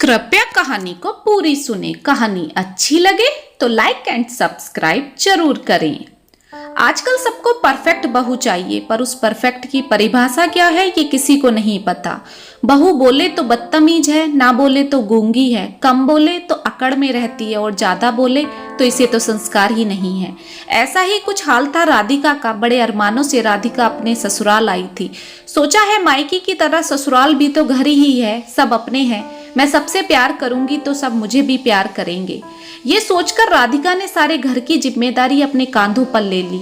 कृपया कहानी को पूरी सुने। कहानी अच्छी लगे तो लाइक एंड सब्सक्राइब जरूर करें। आजकल सबको परफेक्ट बहू चाहिए, पर उस परफेक्ट की परिभाषा क्या है ये किसी को नहीं पता। बहू बोले तो बदतमीज है, ना बोले तो गूंगी है, कम बोले तो अकड़ में रहती है और ज्यादा बोले तो इसे तो संस्कार ही नहीं है। ऐसा ही कुछ हाल था राधिका का। बड़े अरमानों से राधिका अपने ससुराल आई थी। सोचा है मायके की तरह ससुराल भी तो घर ही है, सब अपने हैं। मैं सबसे प्यार करूंगी तो सब मुझे भी प्यार करेंगे। ये सोचकर राधिका ने सारे घर की जिम्मेदारी अपने कांधों पर ले ली।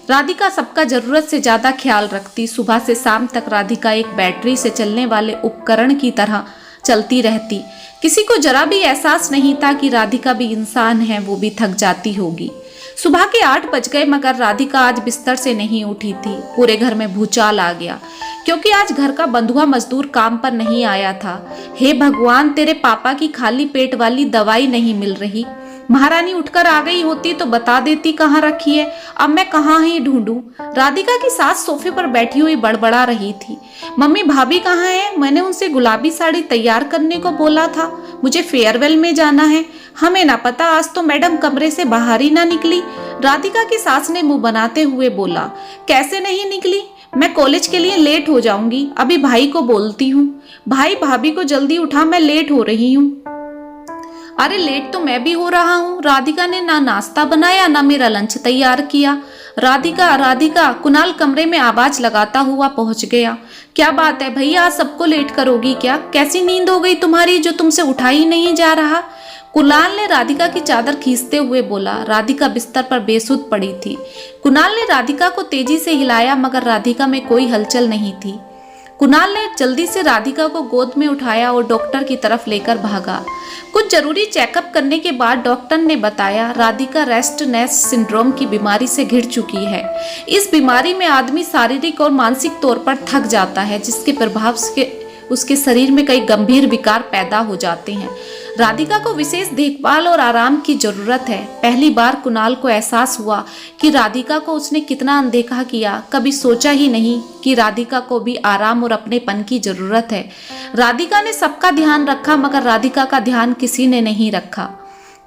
राधिका सबका जरूरत से ज्यादा ख्याल रखती। सुबह से शाम तक राधिका एक बैटरी से चलने वाले उपकरण की तरह चलती रहती। किसी को जरा भी एहसास नहीं था कि राधिका भी इंसान है, वो भी थक जाती होगी। सुबह के 8 बज गए मगर राधिका आज बिस्तर से नहीं उठी थी। पूरे घर में भूचाल आ गया क्योंकि आज घर का बंधुआ मजदूर काम पर नहीं आया था। हे भगवान, तेरे पापा की खाली पेट वाली दवाई नहीं मिल रही। महारानी उठकर आ गई होती तो बता देती कहाँ रखी है। अब मैं कहाँ ही ढूंढूं। राधिका की सास सोफे पर बैठी हुई बड़बड़ा रही थी। मम्मी, भाभी कहाँ है? मैंने उनसे गुलाबी साड़ी तैयार करने को बोला था। मुझे फेयरवेल में जाना है। हमें ना पता, आज तो मैडम कमरे से बाहर ही ना निकली। राधिका की सास ने मुंह बनाते हुए बोला, कैसे नहीं निकली? मैं कॉलेज के लिए लेट हो जाऊंगी। अभी भाई को बोलती हूँ। भाई, भाभी को जल्दी उठा, मैं लेट हो रही हूँ। अरे लेट तो मैं भी हो रहा हूँ। राधिका ने ना नाश्ता बनाया ना मेरा लंच तैयार किया। राधिका राधिका, कुणाल कमरे में आवाज लगाता हुआ पहुंच गया। क्या बात है भैया, आज सबको लेट करोगी क्या? कैसी नींद हो गई तुम्हारी जो तुमसे उठा ही नहीं जा रहा? कुणाल ने राधिका की चादर खींचते हुए बोला। राधिका बिस्तर पर बेसुध पड़ी थी। कुणाल ने राधिका को तेजी से हिलाया मगर राधिका में कोई हलचल नहीं थी। कुणाल ने जल्दी से राधिका को गोद में उठाया और डॉक्टर की तरफ लेकर भागा। कुछ जरूरी चेकअप करने के बाद डॉक्टर ने बताया राधिका रेस्टलेस सिंड्रोम की बीमारी से घिर चुकी है। इस बीमारी में आदमी शारीरिक और मानसिक तौर पर थक जाता है, जिसके प्रभाव से उसके शरीर में कई गंभीर विकार पैदा हो जाते हैं। राधिका को विशेष देखभाल और आराम की जरूरत है। पहली बार कुणाल को एहसास हुआ कि राधिका को उसने कितना अनदेखा किया। कभी सोचा ही नहीं कि राधिका को भी आराम और अपनेपन की जरूरत है। राधिका ने सबका ध्यान रखा मगर राधिका का ध्यान किसी ने नहीं रखा।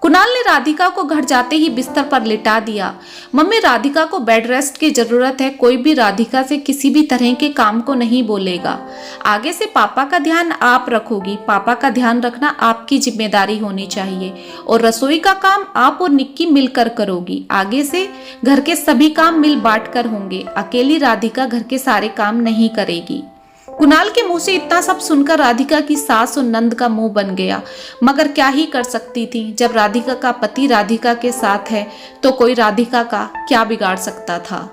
कुणाल ने राधिका को घर जाते ही बिस्तर पर लिटा दिया। मम्मी, राधिका को बेड रेस्ट की जरूरत है। कोई भी राधिका से किसी भी तरह के काम को नहीं बोलेगा। आगे से पापा का ध्यान आप रखोगी। पापा का ध्यान रखना आपकी जिम्मेदारी होनी चाहिए और रसोई का काम आप और निक्की मिलकर करोगी। आगे से घर के सभी काम मिल बांट कर होंगे। अकेली राधिका घर के सारे काम नहीं करेगी। कुणाल के मुंह से इतना सब सुनकर राधिका की सास और नंद का मुंह बन गया। मगर क्या ही कर सकती थी। जब राधिका का पति राधिका के साथ है तो कोई राधिका का क्या बिगाड़ सकता था।